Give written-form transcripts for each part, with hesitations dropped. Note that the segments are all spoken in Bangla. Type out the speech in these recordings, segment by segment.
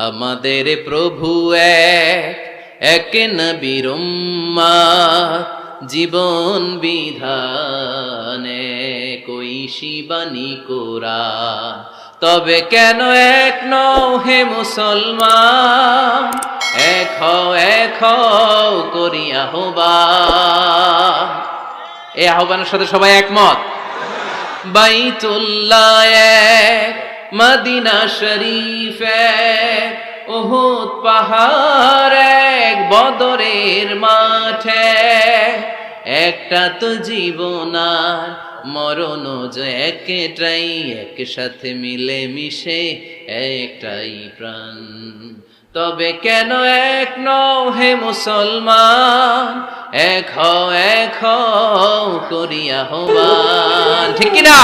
আমাদের প্রভু এক, এক নবীর উম্মত, জীবন বিধানে কৈশি বাণী কোরআন। তবে কেন এক নও হে মুসলমান, এক হও করি আহ্বান। এই আহ্বানের সাথে সবাই একমত। বাইতুল্লাহ এক, মদিনা শরীফ এক, উহুদ পাহাড় এক, বদরের মাঠে একটা তো জীবন আর মরণ যে একটাই, একসাথে মিলে মিশে একটাই প্রাণ। তবে কেন এক নও হে মুসলমান, এক হও করি আহ্বান। ঠিক কিনা?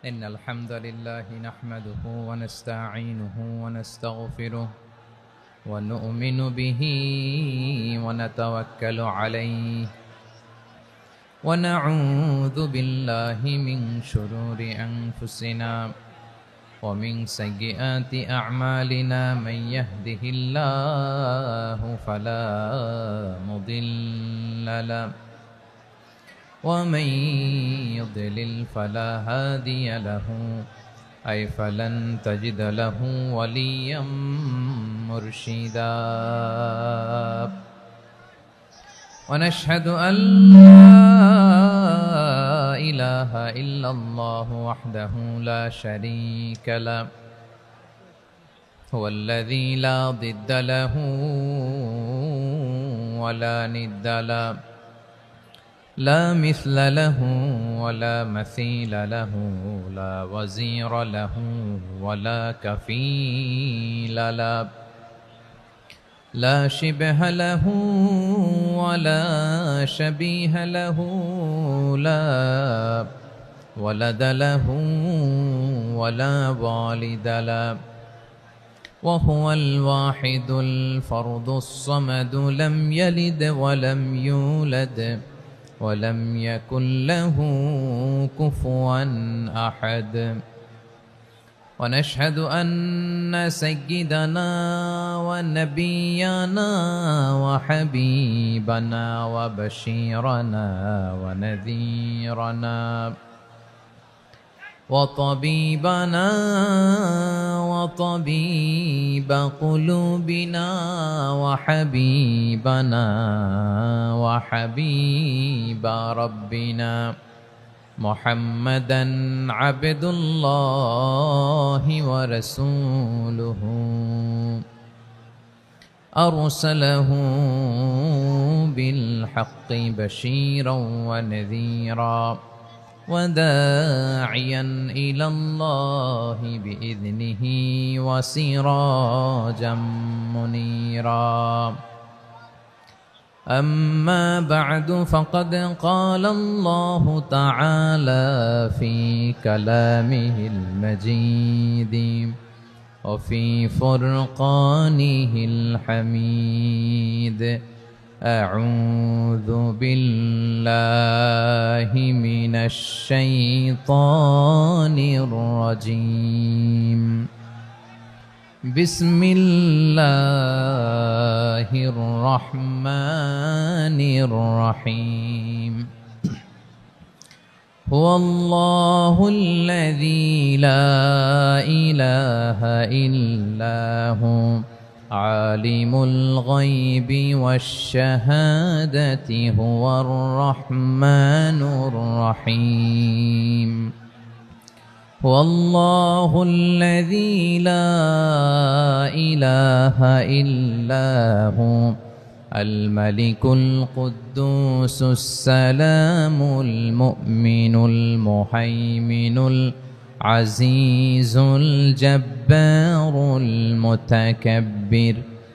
إن الحمد لله نحمده ونستعينه ونستغفره ونؤمن به ونتوكل عليه ونعوذ بالله من شرور أنفسنا ومن سيئات أعمالنا من يهده الله فلا مضل له ومن يضلل فلا هادي له أي فلن تجد له وليا مرشدا ونشهد أن لا إله إلا الله وحده لا شريك له هو الذي لا ضد له ولا ند له لا مثل له ولا مثيل له لا وزير له ولا كفيل له لا شبه له ولا شبيه له لا ولد له ولا والد له وهو الواحد الفرد الصمد لم يلد ولم يولد ولم يكن له كفوا أحد ونشهد أن سيدنا ونبينا وحبيبنا وبشيرنا ونذيرنا وطبيبنا وطبيب قلوبنا وحبيبنا وحبيب ربنا محمدا عبد الله ورسوله أرسله بالحق بشيرا ونذيرا وداعيا إلى الله بإذنه وسراجا منيرا أما بعد فقد قال الله تعالى في كلامه المجيد وفي فرقانه الحميد أعوذ بالله من الشيطان الرجيم بسم الله الرحمن الرحيم هو الله الذي لا إله إلا هو عالم الغيب والشهادة هو الرحمن الرحيم هو الله الذي لا إله إلا هو الملك القدوس السلام المؤمن المهيمن العزيز الجبار المتكبر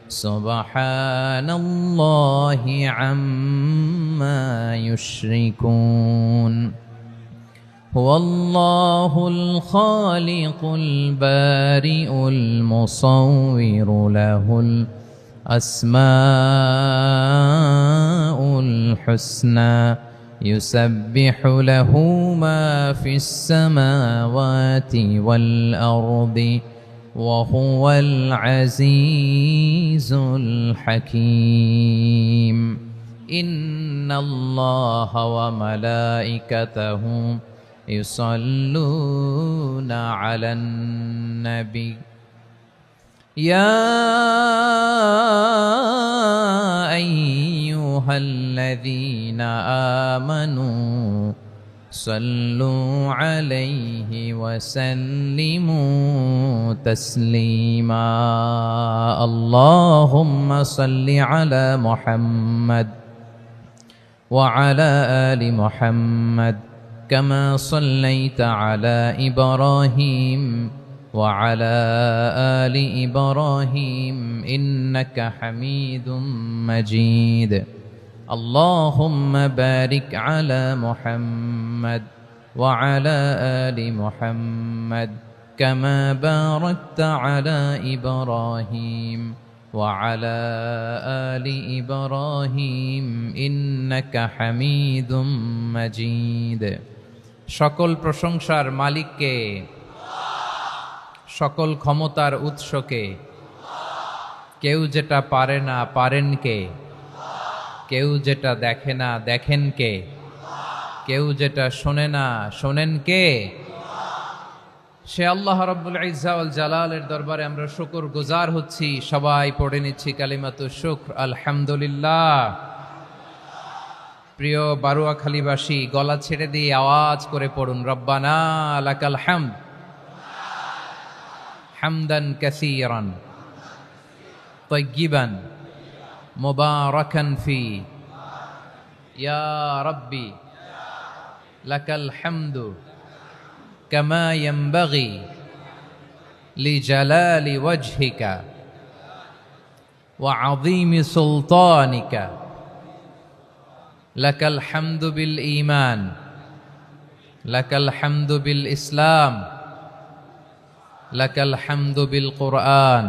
سبحان الله عما يشركون هو الله الخالق البارئ المصور له الأسماء الحسنى يسبح له ما في السماوات والأرض وهو العزيز الحكيم إن الله وملائكته يصلون على النبي يا أيها الذين آمنوا صلوا عليه وسلموا تسليما اللهم صل على محمد وعلى آل محمد كما صليت على إبراهيم وعلى آل إبراهيم إنك حميد مجيد اللهم بارك على محمد وعلى آل محمد كما باركت على إبراهيم وعلى آل إبراهيم إنك حميد مجيد সকল প্রশংসার মালিককে সকল ক্ষমতার উৎসকে কেউ যেটা পারে না পারেন কে কেউ যেটা দেখে না দেখেন কে কেউ যেটা শোনে না শোনেন কে সে আল্লাহ রাব্বুল ইজ্জা ওয়াল জালালের দরবারে আমরা শুকর গুজার হচ্ছি সবাই পড়ে নিচ্ছি কালিমাতু শুকর আলহামদুলিল্লাহ প্রিয় বারুয়াখালীবাসী গলা ছেড়ে দিয়ে আওয়াজ করে পড়ুন রব্বানা লাকাল হামদ হামদান কাসীরান তাইয়্যিবান মুবারাকান ফি ইয়া রাব্বি লাকাল হামদু কামা ইয়ানবাগি লিজালালি ওয়াজহিকা ওয়া আযীমি সুলতানিকা লাকাল হামদু বিল ঈমান লাকাল হামদু বিল ইসলাম লাকাল হামদু বিল কুরআন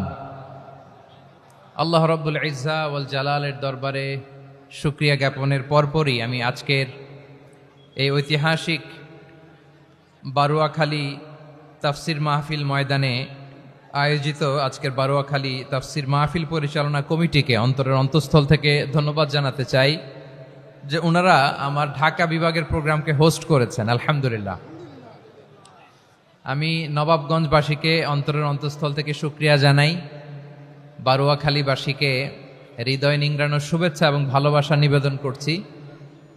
আল্লাহ রাব্বুল ইজ্জা ওয়াল জালালের দরবারে শুকরিয়া জ্ঞাপনের পরপরই আমি আজকের এই ঐতিহাসিক বারুয়াখালী তাফসির মাহফিল ময়দানে আয়োজিত আজকের বারুয়াখালী তাফসির মাহফিল পরিচালনা কমিটিকে অন্তরের অন্তঃস্থল থেকে ধন্যবাদ জানাতে চাই যে ওনারা আমার ঢাকা বিভাগের প্রোগ্রামকে হোস্ট করেছেন আলহামদুলিল্লাহ আমি নবাবগঞ্জবাসীকে অন্তরের অন্তঃস্থল থেকে শুকরিয়া জানাই বারুয়াখালীবাসীকে হৃদয় নিংড়ানোর শুভেচ্ছা এবং ভালোবাসা নিবেদন করছি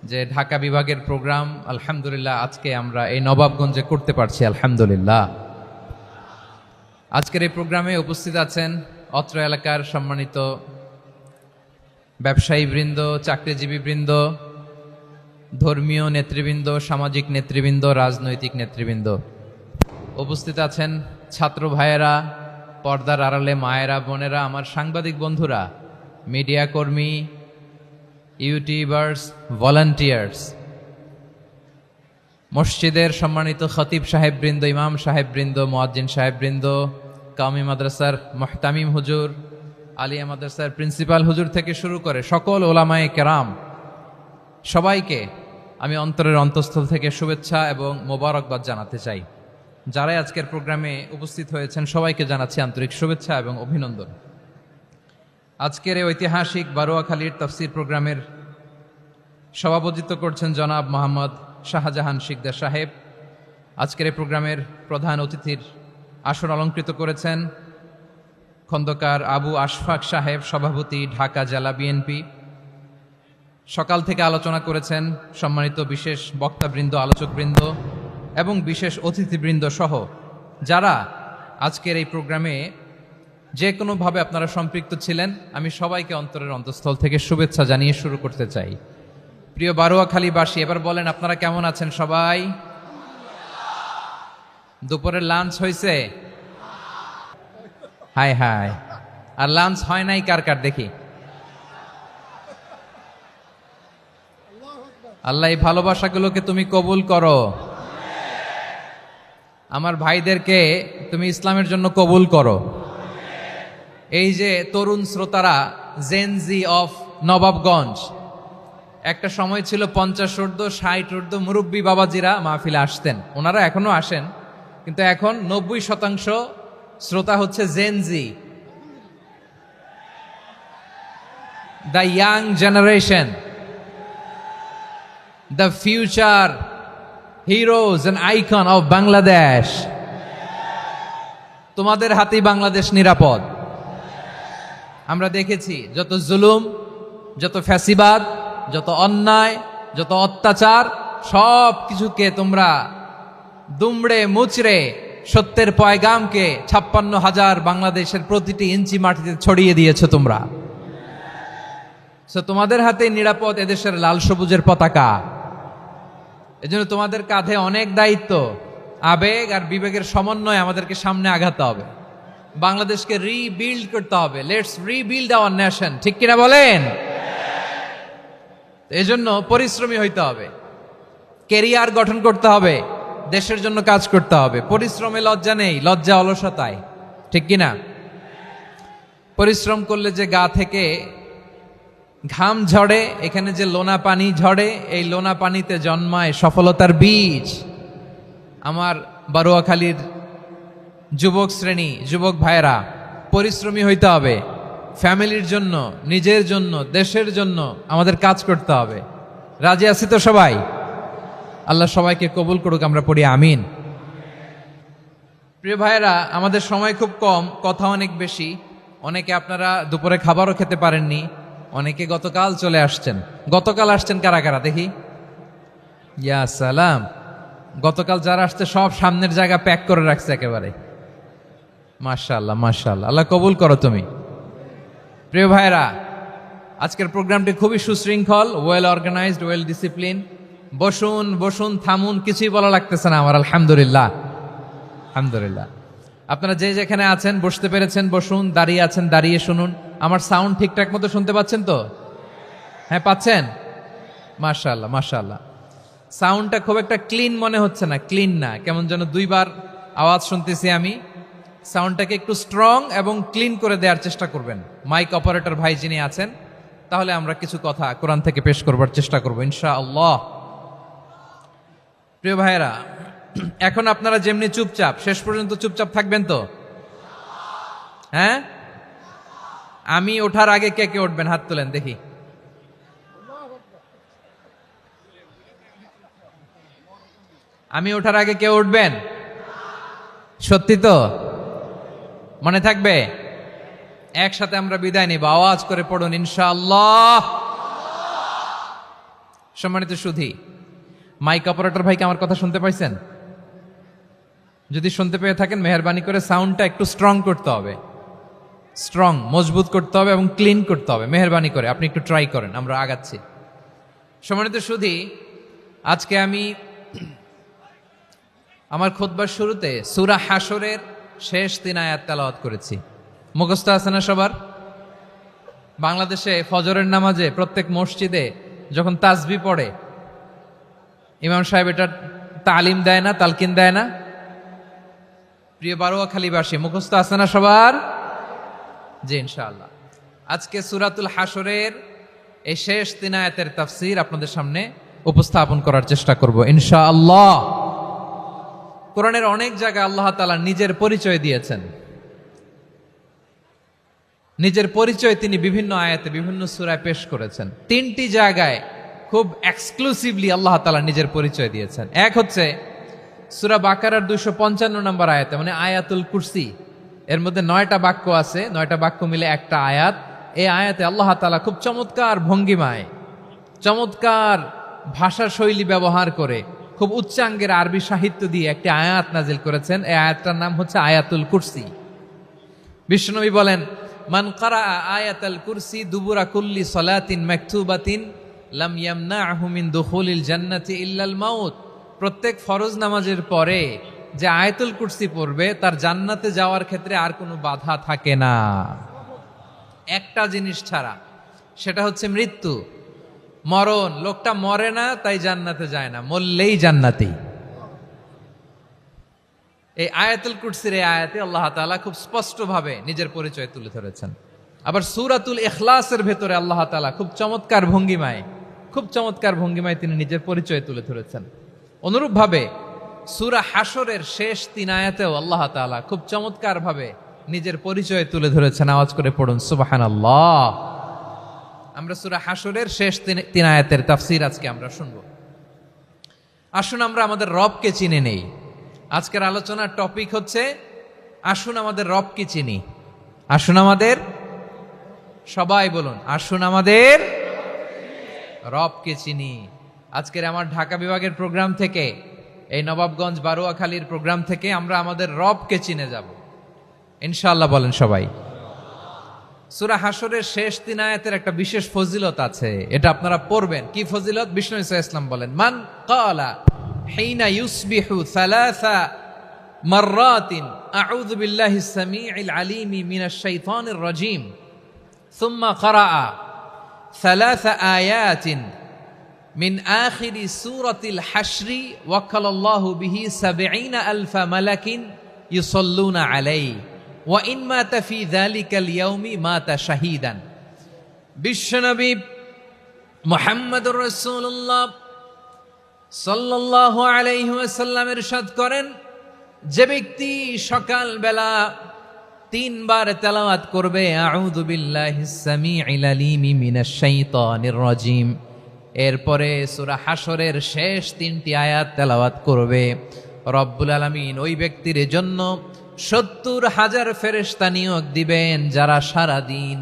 যে ঢাকা বিভাগের প্রোগ্রাম আলহামদুলিল্লাহ আজকে আমরা এই নবাবগঞ্জে করতে পারছি আলহামদুলিল্লাহ আজকের এই প্রোগ্রামে উপস্থিত আছেন অত্র এলাকার সম্মানিত ব্যবসায়ী বৃন্দ চাকরিজীবী বৃন্দ ধর্মীয় নেতৃবৃন্দ সামাজিক নেতৃবৃন্দ রাজনৈতিক নেতৃবৃন্দ উপস্থিত আছেন ছাত্র ভাইয়েরা পর্দার আড়ালে মায়েরা বোনেরা আমার সাংবাদিক বন্ধুরা মিডিয়া কর্মী ইউটিউবার্স ভলান্টিয়ার্স মসজিদের সম্মানিত খতিব সাহেববৃন্দ ইমাম সাহেববৃন্দ মুয়াজ্জিন সাহেববৃন্দ কাওমি মাদ্রাসার মুহতামিম হুজুর আলিয়া মাদ্রাসার প্রিন্সিপাল হুজুর থেকে শুরু করে সকল ওলামায়ে কেরাম সবাইকে আমি অন্তরের অন্তঃস্থল থেকে শুভেচ্ছা এবং মোবারকবাদ জানাতে চাই যারাই আজকের প্রোগ্রামে উপস্থিত হয়েছেন সবাইকে জানাচ্ছি আন্তরিক শুভেচ্ছা এবং অভিনন্দন আজকের এই ঐতিহাসিক বারুয়াখালীর তাফসির প্রোগ্রামের সভাপতিত্ব করছেন জনাব মোহাম্মদ শাহজাহান শিকদার সাহেব আজকের এই প্রোগ্রামের প্রধান অতিথির আসন অলঙ্কৃত করেছেন খন্দকার আবু আশফাক সাহেব সভাপতি ঢাকা জেলা বিএনপি সকাল থেকে আলোচনা করেছেন সম্মানিত বিশেষ বক্তাবৃন্দ আলোচকবৃন্দ এবং বিশেষ অতিথিবৃন্দ সহ যারা আজকের এই প্রোগ্রামে যে কোনোভাবে আপনারা সম্পৃক্ত ছিলেন, আমি সবাইকে অন্তরের অন্তঃস্থল থেকে শুভেচ্ছা জানিয়ে শুরু করতে চাই। প্রিয় বারোয়াখালীবাসী, এবার বলেন আপনারা কেমন আছেন সবাই? দুপুরের লাঞ্চ হয়েছে? হায় হায়, আর লাঞ্চ হয় নাই কার কার দেখি? আল্লাহ এই ভালোবাসাগুলোকে তুমি কবুল করো। আমার ভাইদেরকে তুমি ইসলামের জন্য কবুল করো। এই যে তরুণ শ্রোতারা, জেনজি অফ নবাবগঞ্জ, একটা সময় ছিল 50 ঊর্ধ্ব 60 ঊর্ধ্ব মুরব্বী বাবাজিরা মাহফিলে আসতেন, ওনারা এখনো আসেন, কিন্তু এখন 90% শ্রোতা হচ্ছে Gen Z, the young generation, the future heroes and icon of Bangladesh. তোমাদের হাতেই বাংলাদেশ নিরাপদ। আমরা দেখেছি যত জুলুম, যত ফ্যাসিবাদ, যত অন্যায়, যত অত্যাচার, সব কিছুকে তোমরা দুমড়ে মুচড়ে সত্যের পয়গামকে 56,000 বাংলাদেশের প্রতিটি ইঞ্চি মাটিতে ছড়িয়ে দিয়েছো তোমরা। তোমাদের হাতে নিরাপদ এদেশের লাল সবুজের পতাকা। এজন্য তোমাদের কাঁধে অনেক দায়িত্ব। আবেগ আর বিবেকের সমন্বয়ে আমাদেরকে সামনে আগাতে হবে, বাংলাদেশকে রিবিল্ড করতে হবে। লেটস রিবিল্ড আওয়ার নেশন, ঠিক কিনা বলেন? এজন্য পরিশ্রমী হইতে হবে, কেরিয়ার গঠন করতে হবে, দেশের জন্য কাজ করতে হবে। পরিশ্রমে লজ্জা নেই, লজ্জা অলসতায়, ঠিক কিনা? পরিশ্রম করলে যে গা থেকে ঘাম ঝরে, এখানে যে লোনা পানি ঝরে, এই লোনা পানিতে জন্মায় সফলতার বীজ। আমার বারোয়াখালীর যুবক শ্রেণী, যুবক ভাইয়েরা, পরিশ্রমী হইতে হবে। ফ্যামিলির জন্য, নিজের জন্য, দেশের জন্য আমাদের কাজ করতে হবে। রাজি আছি তো সবাই? আল্লাহ সবাইকে কবুল করুক, আমরা পড়ি আমিন। প্রিয় ভাইয়েরা, আমাদের সময় খুব কম, কথা অনেক বেশি। অনেকে আপনারা দুপুরে খাবারও খেতে পারেননি, অনেকে গতকাল চলে আসছেন। গতকাল আসছেন কারা কারা দেখি? ইয়া সালাম। গতকাল যারা আসছে সব সামনের জায়গা প্যাক করে রাখছে একেবারে। মাশাআল্লাহ, মাশাআল্লাহ, আল্লাহ কবুল করো তুমি। প্রিয় ভাইরা, আজকের প্রোগ্রামটি খুবই সুশৃঙ্খল, ওয়েল অর্গানাইজড, ওয়েল ডিসিপ্লিন। বসুন বসুন, থামুন, কিছুই বলা লাগতেছে না আমার। আলহামদুলিল্লাহ, আলহামদুলিল্লাহ। আপনারা যে যেখানে আছেন, বসতে পেরেছেন বসুন, দাঁড়িয়ে আছেন দাঁড়িয়ে শুনুন। আমার সাউন্ড ঠিকঠাক মতো শুনতে পাচ্ছেন তো? হ্যাঁ, পাচ্ছেন? মাশাআল্লাহ, মাশাআল্লাহ। সাউন্ডটা খুব একটা ক্লিন মনে হচ্ছে না, ক্লিন না, কেমন যেন দুইবার আওয়াজ শুনতেছি আমি। সাউন্ডটাকে একটু স্ট্রং এবং ক্লিন করে দেওয়ার চেষ্টা করবেন মাইক অপারেটর ভাই যিনি আছেন। তাহলে আমরা কিছু কথা কোরআন থেকে পেশ করবার চেষ্টা করবো ইনশাআল্লাহ। প্রিয় ভাইয়েরা, এখন আপনারা যেমনি চুপচাপ, শেষ পর্যন্ত চুপচাপ থাকবেন তো? হ্যাঁ, আমি ওঠার আগে কে কে উঠবেন? হাত তোলেন দেখি। আমি ওঠার আগে কে উঠবেন? সত্যি তো? মনে থাকবে? একসাথে আমরা বিদায় নিব, আওয়াজ করে পড়ুন ইনশাআল্লাহ। সম্মানিত সুধী, মাইক অপারেটর ভাইকে আমার কথা শুনতে পাইছেন? যদি শুনতে পেয়ে থাকেন, মেহেরবানি করে সাউন্ডটা একটু স্ট্রং করতে হবে, স্ট্রং, মজবুত করতে হবে এবং ক্লিন করতে হবে। মেহেরবানি করে আপনি একটু ট্রাই করেন, আমরা আগাচ্ছি। সম্মানিত সুধী, আজকে আমি আমার খুতবার শুরুতে সূরা হাশরের শেষ 3 আয়াত তেলাওয়াত করেছি। মুখস্থ আছে না সবার? বাংলাদেশে ফজরের নামাজে প্রত্যেক মসজিদে যখন তাসবিহ পড়ে, ইমাম সাহেব এটা তালিম দেয় না, তালকিন দেয় না? প্রিয় বারোয়াখালীবাসী, মুখস্থ আছে না সবার? জি, ইনশাআল্লাহ। আজকে সূরাতুল হাশরের এই শেষ 3 আয়াতের তাফসীর আপনাদের সামনে উপস্থাপন করার চেষ্টা করব ইনশাআল্লাহ। কোরআনের অনেক জায়গায় আল্লাহ তাআলা নিজের পরিচয় দিয়েছেন। নিজের পরিচয় তিনি বিভিন্ন আয়াতে, বিভিন্ন সূরায় পেশ করেছেন। 3টি জায়গায় খুব এক্সক্লুসিভলি আল্লাহ তাআলা নিজের পরিচয় দিয়েছেন। এক হচ্ছে সূরা বাকারার 255 নম্বর আয়াতে, মানে আয়াতুল কুরসি। এর মধ্যে 9টা বাক্য আছে, 9টা বাক্য মিলে একটা আয়াত। এই আয়াতে আল্লাহ তাআলা খুব চমৎকার ভঙ্গিমায়, চমৎকার ভাষা শৈলী ব্যবহার করে, খুব উচ্চাঙ্গের আরবি সাহিত্য দিয়ে একটি আয়াত নাজিল করেছেন। এই আয়াতটার নাম হচ্ছে আয়াতুল কুরসি। বিশ্বনবী বলেন, মান কারাআ আয়াতাল কুরসি দুবুরা কুল্লি সালাতিন মাকতুবাতিন লাম ইয়ামনাহু মিন দুখুলিল জান্নাতি ইল্লাল মাউত। প্রত্যেক ফরজ নামাজের পরে যে আয়াতুল কুরসি পড়বে তার জান্নাতে যাওয়ার ক্ষেত্রে আর কোনো বাধা থাকে না, একটা জিনিস ছাড়া, সেটা হচ্ছে মৃত্যু, মরণ। লোকটা মরে না তাই জান্নাতে যায় না, মরলেই জান্নাতি। এই আয়াতুল কুরসির এই আয়াতে আল্লাহ তাআলা খুব স্পষ্টভাবে নিজের পরিচয় তুলে ধরেছেন। আবার সূরাতুল ইখলাসের ভেতরে আল্লাহ তাআলা খুব চমৎকার ভঙ্গিমায় তিনি নিজের পরিচয় তুলে ধরেছেন। অনুরূপভাবে সূরা হাশরের শেষ 3 আয়াতেও আল্লাহ তাআলা খুব চমৎকার ভাবে নিজের পরিচয় তুলে ধরেছেন। আওয়াজ করে পড়ুন সুবহানাল্লাহ। আমরা সূরা হাশরের শেষ 3 আয়াতের তাফসীর আজকে আমরা শুনব। আসুন আমরা আমাদের রবকে চিনে নেই। আজকের আলোচনার টপিক হচ্ছে আসুন আমাদের রবকে চিনি। আসুন আমাদের, সবাই বলুন, আসুন আমাদের রবকে চিনি। আজকের আমার ঢাকা বিভাগের প্রোগ্রাম থেকে, এই নবাবগঞ্জ বারুয়াখালীর প্রোগ্রাম থেকে আমরা আমাদের রবকে চিনে যাব ইনশাআল্লাহ। বলেন সবাই। সূরা হাশরের শেষ 3 আয়াতের একটা বিশেষ ফজিলত আছে, এটা আপনারা পড়বেন। কি ফজিলত? বিষ্ণু ইসা ইসলাম বলেন, মান ক্বালা হিনা ইউসবিহু সালাসা মাররাতিন আউযু বিল্লাহিস সামিউল আলিমি মিনাশ শাইতানির রাজীম সুম্মা ক্বারাআ সালাসা আয়াতিন মিন আখিরি সূরাতিল হাশরি ওয়াক্কালাল্লাহু বিহি ৭০,০০০ মালাকিন ইউসাল্লুনা আলাইহি ওয়া ইন মাতা ফি যালিকাল ইয়াউমি মাতা শাহীদান। বিশ্বনবী মুহাম্মদুর রাসূলুল্লাহ সাল্লাল্লাহু আলাইহি ওয়াসাল্লাম ইরশাদ করেন, যে ব্যক্তি সকাল বেলা 3 বার তেলাওয়াত করবে আউযু বিল্লাহিস সামিউল আলিমি মিনাশ শাইতানির রাজীম, এরপরে সূরা হাশরের শেষ 3টি আয়াত তেলাওয়াত করবে, রব্বুল আলামিন ওই ব্যক্তির জন্য ৭০,০০০ ফেরেশতা নিয়োগ দিবেন যারা সারা দিন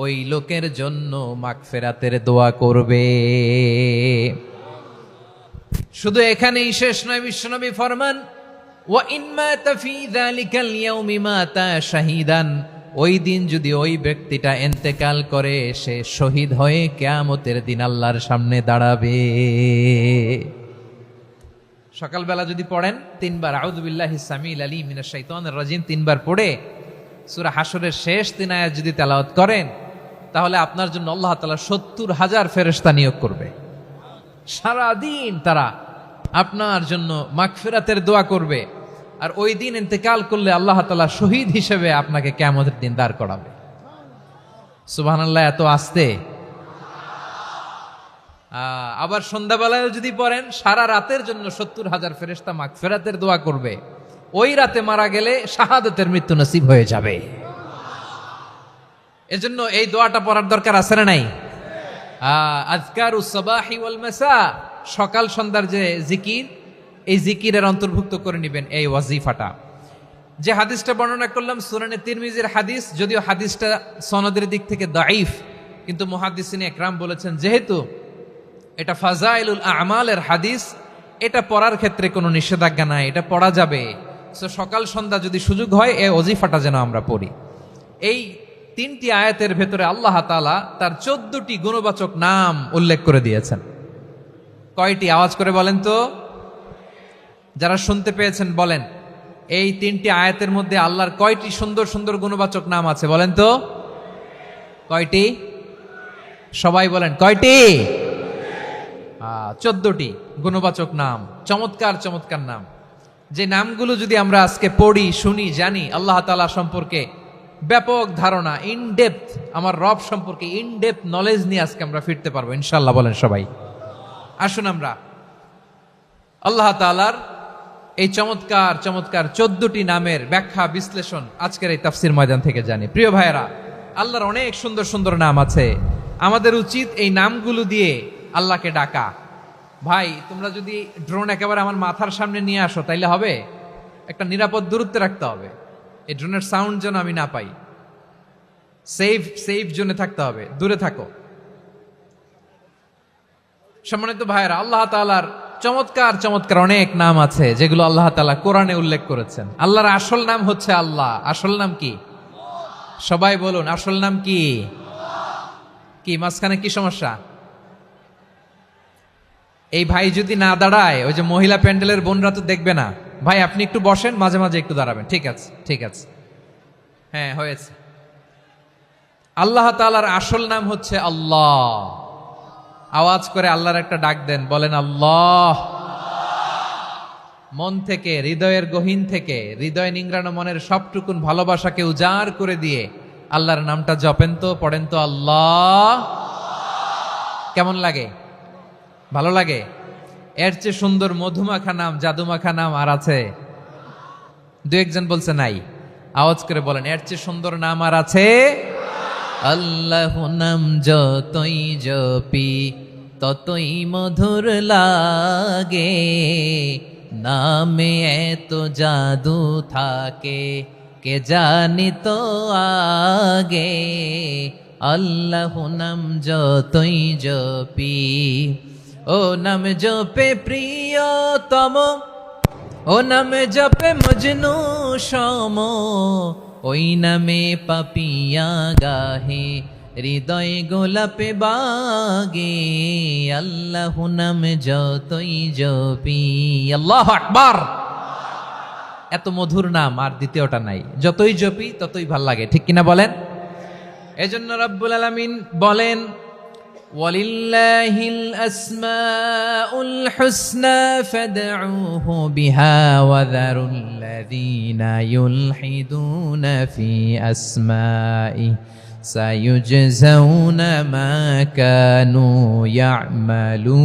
ওই লোকের জন্য মাগফিরাতের দোয়া করবে। শুধু এখানেই শেষ নয়, বিশ্বনবী ফরমান, ওয়া ইন মাতা ফি যালিকাল ইয়াউমি মাতা শাহীদান, ওই দিন যদি ওই ব্যক্তিটা ইন্তেকাল করে সে শহীদ হয়ে কিয়ামতের দিন আল্লাহর সামনে দাঁড়াবে। সকালবেলা যদি পড়েন 3 বার আউযু বিল্লাহিস সামিউল আলিম মিনাশ শাইতানির রাজীম 3 বার পড়ে সূরা হাশরের শেষ 3 আয়াত যদি তেলাওয়াত করেন, তাহলে আপনার জন্য আল্লাহ তাআলা ৭০,০০০ ফেরেশতা নিয়োগ করবে। সারা দিন তারা আপনার জন্য মাগফিরাতের দোয়া করবে, আর ওই দিন ইন্তেকাল করলে আল্লাহ তাআলা শহীদ হিসেবে আপনাকে কিয়ামতের দিন দাঁড় করাবে। সুবহানাল্লাহ। এত আস্তে। আবার সন্ধ্যাবেলায় যদি পড়েন, সারা রাতের জন্য ৭০,০০০ ফেরেশতা মাগফিরাতের দোয়া করবে। ওই রাতে মারা গেলে শাহাদাতের মৃত্যু নসিব হয়ে যাবে। এজন্য এই দোয়াটা পড়ার দরকার আছে না নাই? আযকারুস সাবাহি ওয়াল মাসা, সকাল সন্ধ্যার যে জিকির, এই জিকিরের অন্তর্ভুক্ত করে নেবেন এই ওয়াজিফাটা। যে হাদিসটা বর্ণনা করলাম সুনানে তিরমিজির হাদিস, যদিও হাদিসটা সনদের দিক থেকে দাঈফ, কিন্তু মুহাদ্দিসিন ইকরাম বলেছেন যেহেতু এটা ফাজাইলুল আমালের হাদিস, এটা পড়ার ক্ষেত্রে কোনো নিষেধাজ্ঞা নাই, এটা পড়া যাবে। সো সকাল সন্ধ্যা যদি সুযোগ হয় এই ওয়াজিফাটা যেন আমরা পড়ি। এই 3টি আয়াতের ভেতরে আল্লাহ তাআলা তার 14টি গুণবাচক নাম উল্লেখ করে দিয়েছেন। কয়টি? আওয়াজ করে বলেন তো, যারা শুনতে পেয়েছেন বলেন, এই 3টি আয়াতের মধ্যে আল্লাহর কয়টি সুন্দর সুন্দর গুণবাচক নাম আছে বলেন তো? কয়টি? সবাই বলেন কয়টি? 14টি গুণবাচক নাম, চমৎকার চমৎকার নাম। যে নামগুলো যদি আমরা আজকে পড়ি, শুনি, জানি, আল্লাহ তাআলা সম্পর্কে ব্যাপক ধারণা, ইনডেপথ, আমার রব সম্পর্কে ইনডেপথ নলেজ নিয়ে আজকে আমরা ফিরতে পারবো ইনশাআল্লাহ। বলেন সবাই। আসুন আমরা আল্লাহ তাআলার এই চমৎকার চমৎকার 14টি নামের ব্যাখ্যা বিশ্লেষণ আজকের এই তাফসীর ময়দান থেকে জানি। প্রিয় ভাইয়েরা, আল্লাহর অনেক সুন্দর সুন্দর নাম আছে। আমাদের উচিত এই নামগুলো দিয়ে আল্লাহকে ডাকা। ভাই, তোমরা যদি ড্রোন একেবারে আমার মাথার সামনে নিয়ে আসো তাইলে হবে? একটা নিরাপদ দূরত্বে রাখতে হবে, এই ড্রোনের সাউন্ড যেন আমি না পাই। সেফ জোনে থাকতে হবে, দূরে থাকো। সম্মানিত ভাইয়েরা, আল্লাহ তাআলার চমৎকার চমৎকার অনেক নাম আছে যেগুলো আল্লাহ তাআলা কোরআনে উল্লেখ করেছেন। আল্লাহর আসল নাম হচ্ছে আল্লাহ। আসল নাম কি? সবাই বলুন আসল নাম কি? কি মাঝখানে কি সমস্যা? এই ভাই যদি না দাঁড়ায়, ওই যে মহিলা প্যান্ডেলের বোনরা তো দেখবে না। ভাই আপনি একটু বসেন, মাঝে মাঝে একটু দাঁড়াবেন। ঠিক আছে, ঠিক আছে, হ্যাঁ হয়েছে। আল্লাহ তাআলার আসল নাম হচ্ছে আল্লাহ। আওয়াজ করে আল্লাহর একটা ডাক দেন, বলেন আল্লাহ। মন থেকে, হৃদয়ের গহীন থেকে, হৃদয় নিংড়ানো মনের সবটুকুন ভালোবাসাকে উজাড় করে দিয়ে আল্লাহর নামটা জপেন তো, পড়েন তো আল্লাহ। কেমন লাগে? ভালো লাগে? এর চেয়ে সুন্দর মধুমাখা নাম, জাদুমাখা নাম আর আছে? দু একজন বলছে নাই। আওয়াজ করে বলেন, এর চেয়ে সুন্দর নাম আর আছে? আল্লাহ নাম যতই জপি ততই মধুর লাগে, নামে এত জাদু থাকে কে জানি তো আগে। আল্লাহ নাম যতই জপি, ও নাম জপে প্রিয়তম, ও নামে জপে মজনু সম, ওই নামে পাপিয়া গাহে হৃদয় গোলাপে বাগে। আল্লাহ নাম যতই জপি, আল্লাহু আকবার। এত মধুর নাম আর দ্বিতীয়টা নাই, যতই জপি ততই ভাল লাগে, ঠিক কিনা বলেন? এজন্য রব্বুল আলামিন বলেন, ওয়ালিল্লাহিল আসমাউল হুসনা ফাদউহু বিহা ওয়া যারুল্লাযীনা ইউলহিদুনা ফি আসমাইহি সায়ুজজাউনা মা কানু ইয়ামালুন।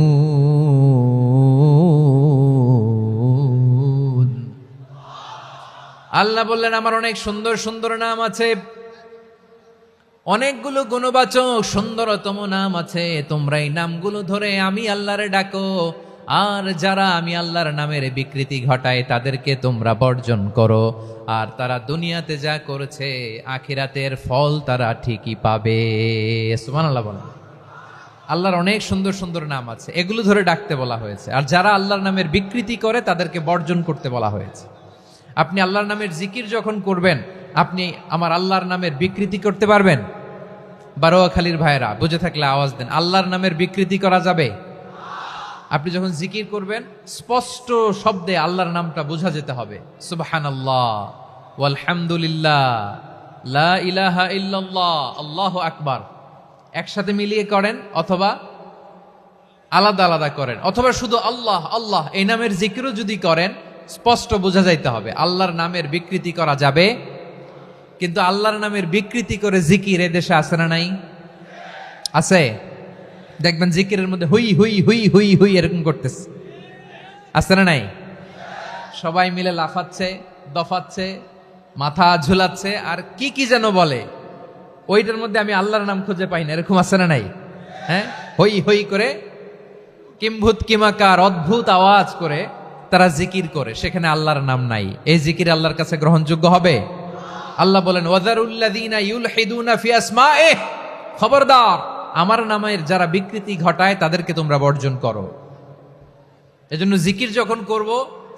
আল্লাহ বললেন, আমার অনেক সুন্দর সুন্দর নাম আছে, অনেকগুলো গুণবাচক সুন্দরতম নাম আছে। তোমরা এই নামগুলো ধরে আমি আল্লাহরে ডাকো, আর যারা আমি আল্লাহর নামের বিকৃতি ঘটায় তাদেরকে তোমরা বর্জন করো। আর তারা দুনিয়াতে যা করেছে আখিরাতের ফল তারা ঠিকই পাবে। সুবহানাল্লাহ বলেন। আল্লাহর অনেক সুন্দর সুন্দর নাম আছে, এগুলো ধরে ডাকতে বলা হয়েছে। আর যারা আল্লাহর নামের বিকৃতি করে তাদেরকে বর্জন করতে বলা হয়েছে। আপনি আল্লাহর নামের জিকির যখন করবেন, আপনি আমার আল্লাহর নামের বিকৃতি করতে পারবেন? বারোয়াখালীর ভাইয়েরা বুঝে থাকলে আওয়াজ দেন, আল্লাহর নামের বিকৃতি করা যাবে? আপনি যখন জিকির করবেন স্পষ্ট শব্দে আল্লাহর নামটা বোঝা যেতে হবে। সুবহানাল্লাহ, ওয়ালহামদুলিল্লাহ, লা ইলাহা ইল্লাল্লাহ, আল্লাহু আকবার। একসাথে মিলিয়ে করেন অথবা আলাদা আলাদা করেন, অথবা শুধু আল্লাহ আল্লাহ এই নামের জিকিরও যদি করেন স্পষ্ট বোঝা যাইতে হবে। আল্লাহর নামের বিকৃতি করা যাবে? কিন্তু আল্লাহর নামের বিকৃতি করে জিকির এদেশে আছে না নাই? আছে। দেখবেন জিকিরের মধ্যে হুই হুই হুই হুই হুই এরকম করতেছে, আছে না নাই? সবাই মিলে লাফাচ্ছে, দফাচ্ছে, মাথা ঝুলাচ্ছে, আর কি কি যেন বলে, ওইটার মধ্যে আমি আল্লাহর নাম খুঁজে পাই না, এরকম আছে না নাই? হ্যাঁ, হই হই করে কিম্ভূত কিমাকার অদ্ভুত আওয়াজ করে তারা জিকির করে, সেখানে আল্লাহর নাম নাই। এই জিকির আল্লাহর কাছে গ্রহণযোগ্য হবে? আল্লাহ বলেন, ওয়াযারুল্লাযীনা ইউলহিদুনা ফি আসমাইহি, খবরদার আমার নামের যারা বিকৃতি ঘটায় তাদেরকে তোমরা বর্জন করো। এজন্য জিকির যখন করব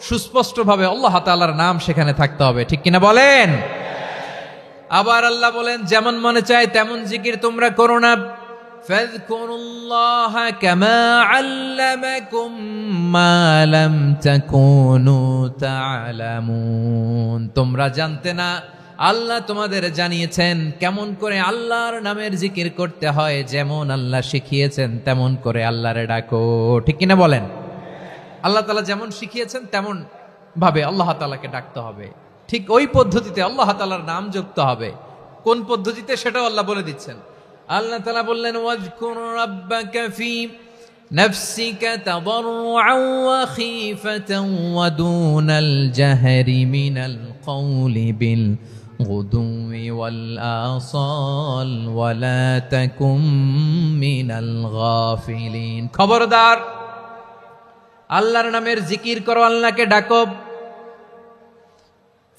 সুস্পষ্টভাবে আল্লাহ তাআলার নাম সেখানে থাকতে হবে, ঠিক কিনা বলেন? আবার আল্লাহ বলেন, যেমন মনে চায় তেমন জিকির তোমরা করো না। ফাযকুরুল্লাহা কামা আল্লামাকুম মা লাম তাকুনু তা'লামুন। তোমরা জানতে না, আল্লাহ তোমাদের জানিয়েছেন কেমন করে আল্লাহর নামের জিকির করতে হয়। যেমন আল্লাহ শিখিয়েছেন তেমন করে আল্লাহরে ডাকো, ঠিক কিনা বলেন? আল্লাহ তাআলা যেমন শিখিয়েছেন তেমন ভাবে আল্লাহ তাআলাকে ডাকতে হবে, ঠিক ওই পদ্ধতিতে আল্লাহ তাআলার নাম যুক্ত হবে। কোন পদ্ধতিতে সেটাও আল্লাহ বলে দিচ্ছেন। আল্লাহ তাআলা বললেন, ওয়াজকুর রাব্বাকা ফি নাফসিকা তাদাররুআন ওয়া খীফাতান ওয়া দুনাল জাহরি মিনাল কওলি বিল গুদুই ওয়াল আসাল ওয়া লা তাকুম মিনাল গাফিলিন। খবরদার আল্লাহর নামের জিকির করো, আল্লাহকে ডাকো।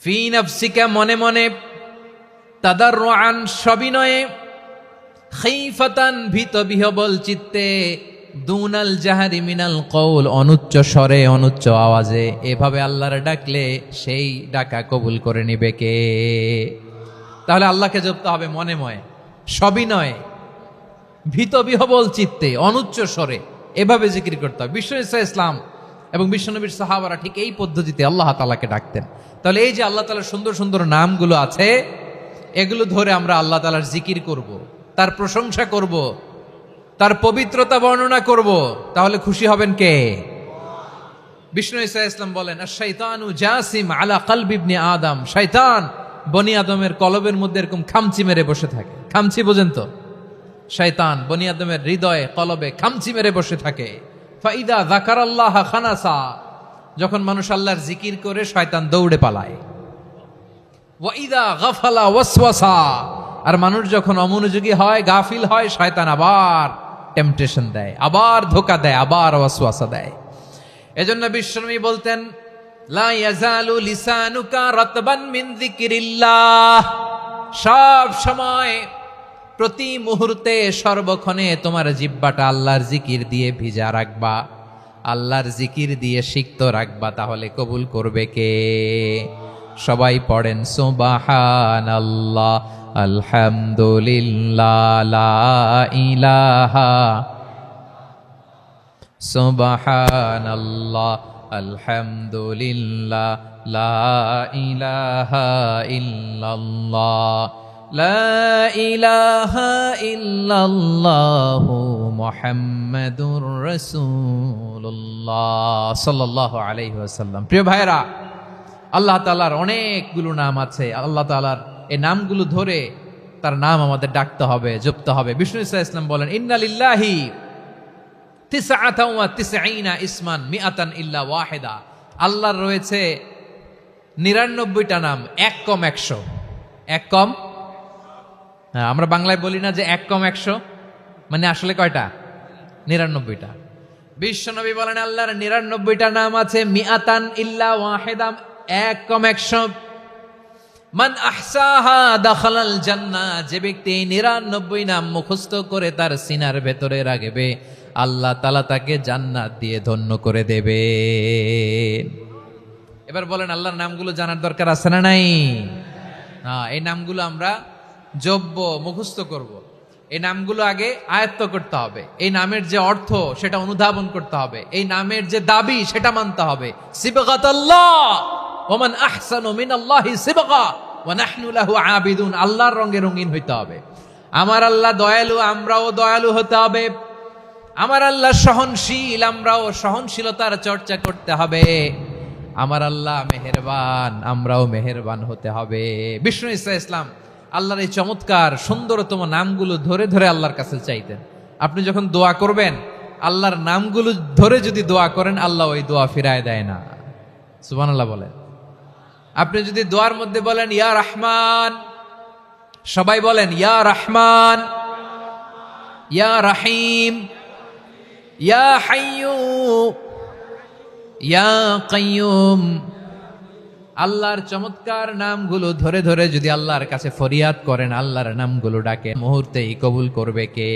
ফি নাফসিকা মনে মনে, তাদাররুআন সবিনয়ে, খীফাতান ভীত বিহবল চিত্তে, দুনাল জাহারি মিনাল কওল অনুচ্চ স্বরে অনুচ্চ আওয়াজে। এভাবে আল্লাহর ডাকলে সেই ডাকা কবুল করে নিবে কে? তাহলে আল্লাহকে জপতে হবে মনে ময়ে, সবিনয়ে, ভীত বিহবল চিত্তে, অনুচ্চ স্বরে, এভাবে জিকির করতে হবে। বিশ্ব ইসলাম এবং বিশ্বনবীর সাহাবারা ঠিক এই পদ্ধতিতে আল্লাহ তাআলাকে ডাকতেন। তাহলে এই যে আল্লাহ তাআলার সুন্দর সুন্দর নামগুলো আছে, এগুলো ধরে আমরা আল্লাহ তাআলার জিকির করব, তার প্রশংসা করব, তার পবিত্রতা বর্ণনা করব, তাহলে খুশি হবেন কে? বিষ্ণু ঈসা ইসলাম বলেন, আশ-শাইতানু জাসিম আলা কলবি ইবনে আদম, শয়তান বনি আদমের কলবের মধ্যে এরকম খামচি মেরে বসে থাকে। খামচি বোঝেন তো? শয়তান বনি আদমের হৃদয়ে কলবে খামচি মেরে বসে থাকে। ফাইদা যাকারাল্লাহ খানাসা, যখন মানুষ আল্লাহর জিকির করে শয়তান দৌড়ে পালায়। ওয়াইদা গাফালা ওয়াসওয়াসা, আর মানুষ যখন অমনোযোগী হয়, গাফিল হয়, শয়তান আবার টেম্পটেশন দেয়, আবার ধোঁকা দেয়, আবার ওয়াসওয়াসা দেয়। এজন্য বিশ্বনবী বলতেন, লা ইয়াজালু লিসানুকা রাতবান মিন যিকরিল্লাহ, সব সময় প্রতি মুহূর্তে সর্বক্ষণে তোমার জিহ্বাটা আল্লাহর জিকির দিয়ে ভিজা রাখবা, আল্লাহর জিকির দিয়ে সিক্ত রাখবা, তাহলে কবুল করবে কে? সবাই পড়েন সুবহানাল্লাহ, আলহামদুলিল্লাহ, লা ইলাহা, সুবহানাল্লাহ, আলহামদুলিল্লাহ, লা ইলাহা ইল্লাল্লাহ, লা ইলাহা ইল্লাল্লাহু মুহাম্মাদুর রাসূলুল্লাহ সাল্লাল্লাহু আলাইহি ওয়াসাল্লাম। প্রিয় ভাইরা, আল্লাহ তাআলার অনেকগুলো নাম আছে। আল্লাহ তাআলার এই নামগুলো ধরে তার নাম আমাদের ডাকতে হবে, জপতে হবে। বিষ্ণু ইসলাম বলেন, ইন্না লিল্লাহি 99 ইসমান মিআতান ইল্লা ওয়াহিদা, আল্লাহর রয়েছে 99টা নাম, এক কম 100। এক কম, আমরা বাংলায় বলি না যে এক কম 100, মানে আসলে কয়টা? 99টা। বিশ্বনবী বলেন, আল্লাহর 99টা নাম আছে, মিআতান ইল্লা ওয়াহিদা, এক কম 100। মান আহসাহা দাখালাল জান্নাহ, যে ব্যক্তি 99 নাম মুখস্থ করে তার সিনার ভেতরে রাখবে, আল্লাহ তাআলা তাকে জান্নাত দিয়ে ধন্য করে দেবে। এবার বলেন, আল্লাহর নামগুলো জানার দরকার আছে না নাই? এই নামগুলো আমরা জপব, মুখস্থ করব। এই নামগুলো আগে আয়ত্ত করতে হবে। এই নামের যে অর্থ সেটা অনুধাবন করতে হবে। এই নামের যে দাবি সেটা মানতে হবে। সিবগাতাল্লাহ ওয়া মান আহসানু মিনাল্লাহি সিবগা ওয়া নাহনু লাহু আবিদুন, আল্লাহর রঙে রঙিন হইতে হবে। আমার আল্লাহ দয়ালু, আমরাও দয়ালু হতে হবে। আমার আল্লাহ সহনশীল, আমরাও সহনশীলতার চর্চা করতে হবে। আমার আল্লাহ মেহেরবান, আমরাও মেহেরবান হতে হবে। বিষ্ণু ঈসা ইসলাম আল্লাহর এই চমৎকার সুন্দরতম নামগুলো ধরে ধরে আল্লাহর কাছে চাইতেন। আপনি যখন দোয়া করবেন, আল্লাহর নামগুলো ধরে যদি দোয়া করেন, আল্লাহ ওই দোয়া ফিরায় দেয় না। সুবহানাল্লাহ বলেন। আপনি যদি দোয়ার মধ্যে বলেন ইয়া রহমান, সবাই বলেন ইয়া রহমান, ইয়া রহিম, ইয়া হাইয়্যু, ইয়া কাইয়্যুম, আল্লাহর চমৎকার নামগুলো ধরে ধরে যদি আল্লাহর কাছে ফরিয়াদ করেন, আল্লাহর নামগুলো ডাকে, মুহূর্তেই কবুল করবে কে?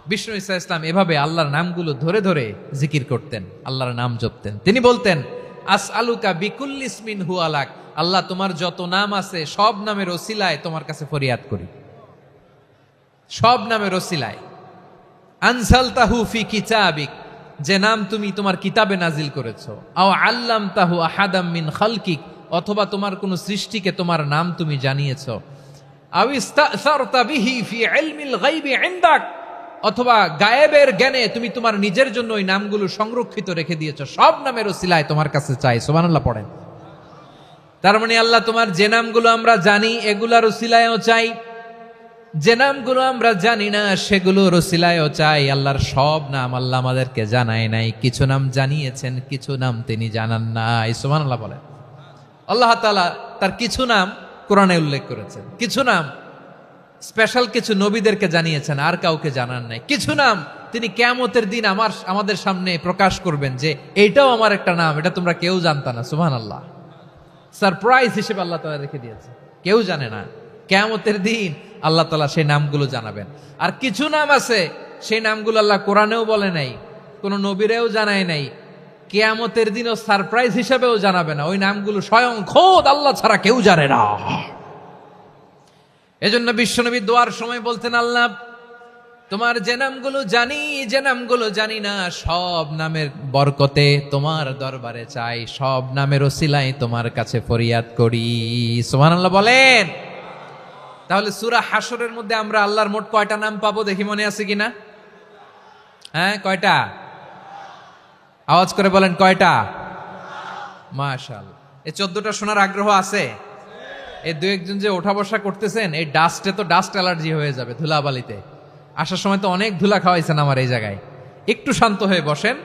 বিষ্ণু ঈসা ইসলাম এভাবে আল্লাহর নামগুলো ধরে ধরে জিকির করতেন, আল্লাহর নাম জপতেন। তিনি বলতেন, আসআলুকা বিকুল্লি ইসমিন হুয়া লাক, আল্লাহ তোমার যত নাম আছে সব নামের ওসিলায় তোমার কাছে ফরিয়াদ করি, সব নামের ওসিলায়। আনজালতাহু ফি কিতাবিক, যে নাম তুমি তোমার কিতাবে নাজিল করেছো। আও আল্লামতাহু আহাদাম মিন খালকিক, অথবা তোমার কোন সৃষ্টিকে তোমার নাম তুমি জানিয়েছো। আও ইস্তাসারতা বিহি ফি ইলমিল গায়বি ইনদাক, অথবা গায়েবের জ্ঞানে তুমি তোমার নিজের জন্য ওই নামগুলো সংরক্ষিত রেখে দিয়েছো। সব নামের ওসিলায় তোমার কাছে চাই। সুবহানাল্লাহ পড়েন। তার মানে আল্লাহ তোমার যে নামগুলো আমরা জানি এগুলার ওসিলায়ও চাই, যে নামগুলো আমরা জানি না সেগুলোর ওসিলায়ও চাই। আল্লাহর সব নাম আল্লাহ আমাদেরকে জানায় নাই, কিছু নাম জানিয়েছেন, কিছু নাম তিনি জানান নাই। সুবহানাল্লাহ বলেন। আল্লাহ তাআলা তার কিছু নাম কোরআনে উল্লেখ করেছেন, কিছু নাম স্পেশাল কিছু নবীদেরকে জানিয়েছেন, আর কাউকে জানান নাই। কিছু নাম তিনি কিয়ামতের দিন আমাদের সামনে প্রকাশ করবেন যে এইটাও আমার একটা নাম, এটা তোমরা কেউ জানতা না। সুবহানাল্লাহ, সারপ্রাইজ হিসেবে আল্লাহ তাআলা রেখে দিয়েছে, কেউ জানে না। কিয়ামতের দিন আল্লাহ তাআলা সেই নামগুলো জানাবেন। আর কিছু নাম আছে সেই নামগুলো আল্লাহ কোরআনেও বলে নাই, কোনো নবীরেও জানায় নাই, কিয়ামতের দিনও সারপ্রাইজ হিসেবেও জানাবে না। ওই নামগুলো স্বয়ং খোদ আল্লাহ ছাড়া কেউ জানে না। এজন্য বিশ্বনবী দোয়ার সময় বলতেন, আল্লাহ তোমার যে নামগুলো জানি, যে নামগুলো জানি না, সব নামের বরকতে তোমার দরবারে চাই, সব নামের ওসিলায় তোমার কাছে ফরিয়াদ করি। সুবহানাল্লাহ বলেন। তাহলে সূরা হাশরের মধ্যে আমরা আল্লাহর মোট কয়টা নাম পাবো দেখি, মনে আছে কিনা? হ্যাঁ, কয়টা? আওয়াজ করে বলেন, কয়টা? মাশাআল্লাহ। এই 14টা শোনার আগ্রহ আছে? এই দু একজন যে ওঠা বসা করতেছেন, এই ডাস্টে তো ডাস্ট অ্যালার্জি হয়ে যাবে, ধুলাবালিতে। আসার সময় তো অনেক ধুলা খাওয়াইছেন আমার এই জায়গায়। একটু শান্ত হয়ে বসেন,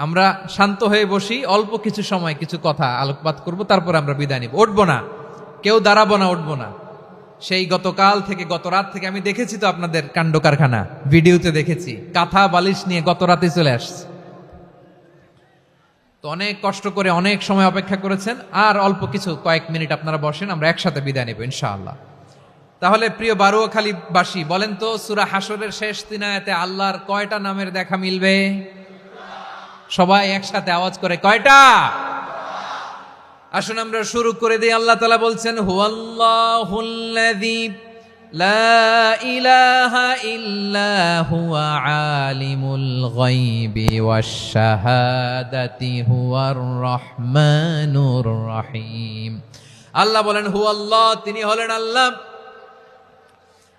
আমরা শান্ত হয়ে বসি, অল্প কিছু সময় কিছু কথা আলোকপাত করব, তারপর আমরা বিদায় নিব। উঠবো না, কেউ দাঁড়াবো না, উঠবো না। সেই গতকাল থেকে, গত রাত থেকে আমি দেখেছি তো আপনাদের কাণ্ড কারখানা, ভিডিওতে দেখেছি, কাঁথা বালিশ নিয়ে গত রাতে চলে আসছে। তো অনেক কষ্ট করে অনেক সময় অপেক্ষা করেছেন, আর অল্প কিছু কয়েক মিনিট আপনারা বসেন, আমরা একসাথে বিদায় নেব ইনশাআল্লাহ। তাহলে প্রিয় বারুয়াখালীবাসী, বলেন তো সূরা হাশরের শেষ 3 আয়াতে আল্লাহর কয়টা নামের দেখা মিলবে? সবাই একসাথে আওয়াজ করে, কয়টা? আসুন আমরা শুরু করে দিই। আল্লাহ তাআলা বলছেন, হুয়াল্লাহুল্লাযী লা ইলাহা ইল্লা হুয়া আলিমুল গায়বি ওয়াশ শাহাদাতি হুয়ার রহমানুর রহিম। আল্লাহ বলেন, হুয়াল্লাহ, তিনি হলেন আল্লাহ,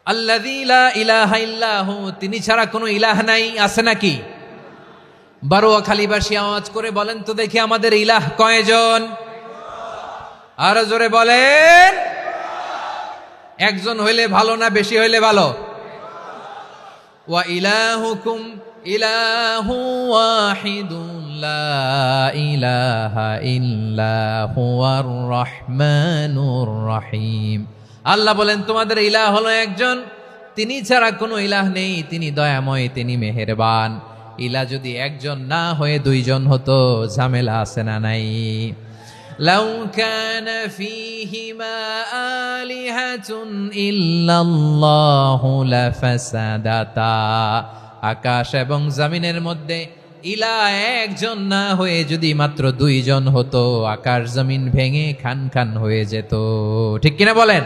আল্লাযী লা ইলাহা ইল্লা হু, তিনি ছাড়া কোনো ইলাহ নাই। আছে নাকি? বারুয়াখালীবাসী আওয়াজ করে বলেন তো দেখি, আমাদের ইলাহ কয়জন? আরো জোরে বলেন। একজন হইলে ভালো না বেশি হইলে ভালো? ওয়া ইলাহুকুম ইলাহু ওয়াহিদুন লা ইলাহা ইল্লা হুয়ার রহমানুর রহিম। আল্লাহ বলেন, তোমাদের ইলাহ হলো একজন, তিনি ছাড়া কোনো ইলাহ নেই, তিনি দয়াময়, তিনি মেহেরবান। ইলাহ যদি একজন না হয়ে দুইজন হতো, ঝামেলা আছে না নাই? লাউ কানা ফীহিমা আলিহাতুন ইল্লাল্লাহু লাফাসাদাতা। আকাশ এবং জমিনের মধ্যে ইলাহ একজন না হয়ে যদি মাত্র দুইজন হতো, আকাশ জমিন ভেঙে খান খান হয়ে যেত। ঠিক কিনা বলেন?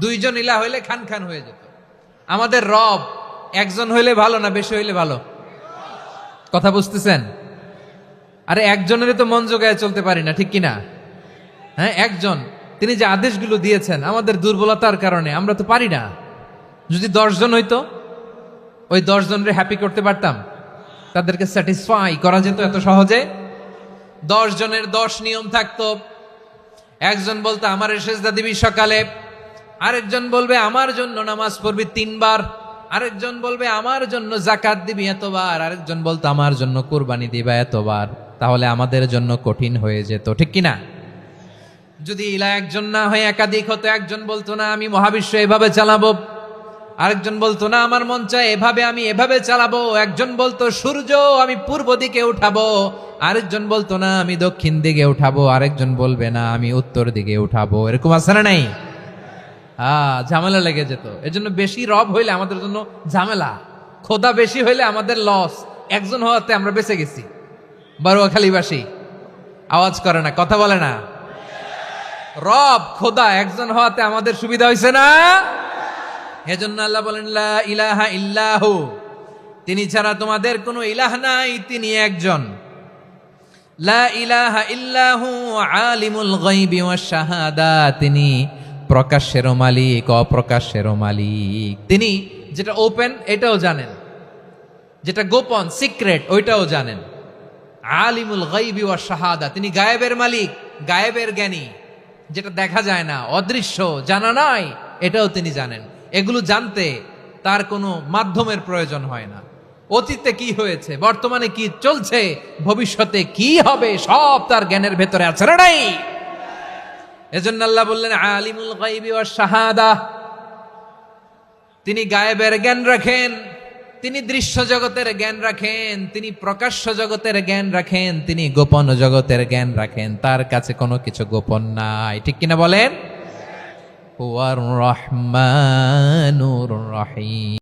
দুইজন ইলাহ হইলে খান খান হয়ে যেত। আমাদের রব একজন হইলে ভালো না বেশি হইলে ভালো? কথা বুঝতেছেন? আরে একজনের তো মন জোগায় চলতে পারি না, ঠিক কিনা? হ্যাঁ, একজন, তিনি যে আদেশগুলো দিয়েছেন আমাদের দুর্বলতার কারণে আমরা তো পারি না। যদি 10 জন হইতো, ওই 10 জনের হ্যাপি করতে পারতাম, তাদেরকে স্যাটিসফাই করা যেত এত সহজে। 10 জনের 10 নিয়ম থাকতো। একজন বলতো আমার সেজদা দিবি সকালে, আরেকজন বলবে আমার জন্য নামাজ পড়বি 3 বার, আরেকজন বলবে আমার জন্য যাকাত দিবি এতবার, আরেকজন বলতো আমার জন্য কুরবানি দিবা এতবার। তাহলে আমাদের জন্য কঠিন হয়ে যেত, ঠিক কিনা? যদি ইলা একজন না হয়ে একাধিক হতো, একজন বলতো না আমি মহাবিশ্ব এভাবে চালাবো, আরেকজন বলতো না আমার মন চায় এভাবে, আমি এভাবে চালাবো, একজন বলতো সূর্য আমি পূর্ব দিকে উঠাবো, আরেকজন বলতো না আমি দক্ষিণ দিকে উঠাবো, আরেকজন বলবে না আমি উত্তর দিকে উঠাবো। এরকম আছে না নাই? ঝামেলা লেগে যেত। এজন্য বেশি রব হইলে আমাদের জন্য ঝামেলা, খোদা বেশি হইলে আমাদের লস। একজন হওয়াতে আমরা বেঁচে গেছি। বারুয়াখালীবাসী আওয়াজ করে না, কথা বলে না। রব খোদা একজন হওয়াতে আমাদের সুবিধা হয়েছে না? এজন্য আল্লাহ বলেন, লা ইলাহা ইল্লাহু, তিনি ছাড়া তোমাদের কোনো ইলাহ নাই, তিনি একজন। লা ইলাহা ইল্লাহু আলিমুল গায়বি ওয়াশ শাহাদা, তিনি প্রকাশ্যেরও মালিক, অপ্রকাশ্যেরও মালিক। তিনি যেটা ওপেন এটাও জানেন, যেটা গোপন সিক্রেট ওইটাও জানেন। আলিমুল গায়বি ওয়াশ শাহাদা, তিনি গায়েবের মালিক, গায়েবের জ্ঞানী, যেটা দেখা যায় না, অদৃশ্য, জানা নাই, এটাও তিনি জানেন। এগুলো জানতে তার কোনো মাধ্যমের প্রয়োজন হয় না। অতীতে কি হয়েছে, বর্তমানে কি চলছে, ভবিষ্যতে কি হবে, সব তার জ্ঞানের ভেতরে আছে না নাই? এজন্য আল্লাহ বললেন আলিমুল গায়বি ওয়াশ শাহাদা, তিনি গায়েবের জ্ঞান রাখেন, তিনি দৃশ্য জগতের জ্ঞান রাখেন, তিনি প্রকাশ্য জগতের জ্ঞান রাখেন, তিনি গোপন জগতের জ্ঞান রাখেন। তার কাছে কোনো কিছু গোপন নাই, ঠিক কিনা বলেন? হুয়ার রহমানুর রহিম।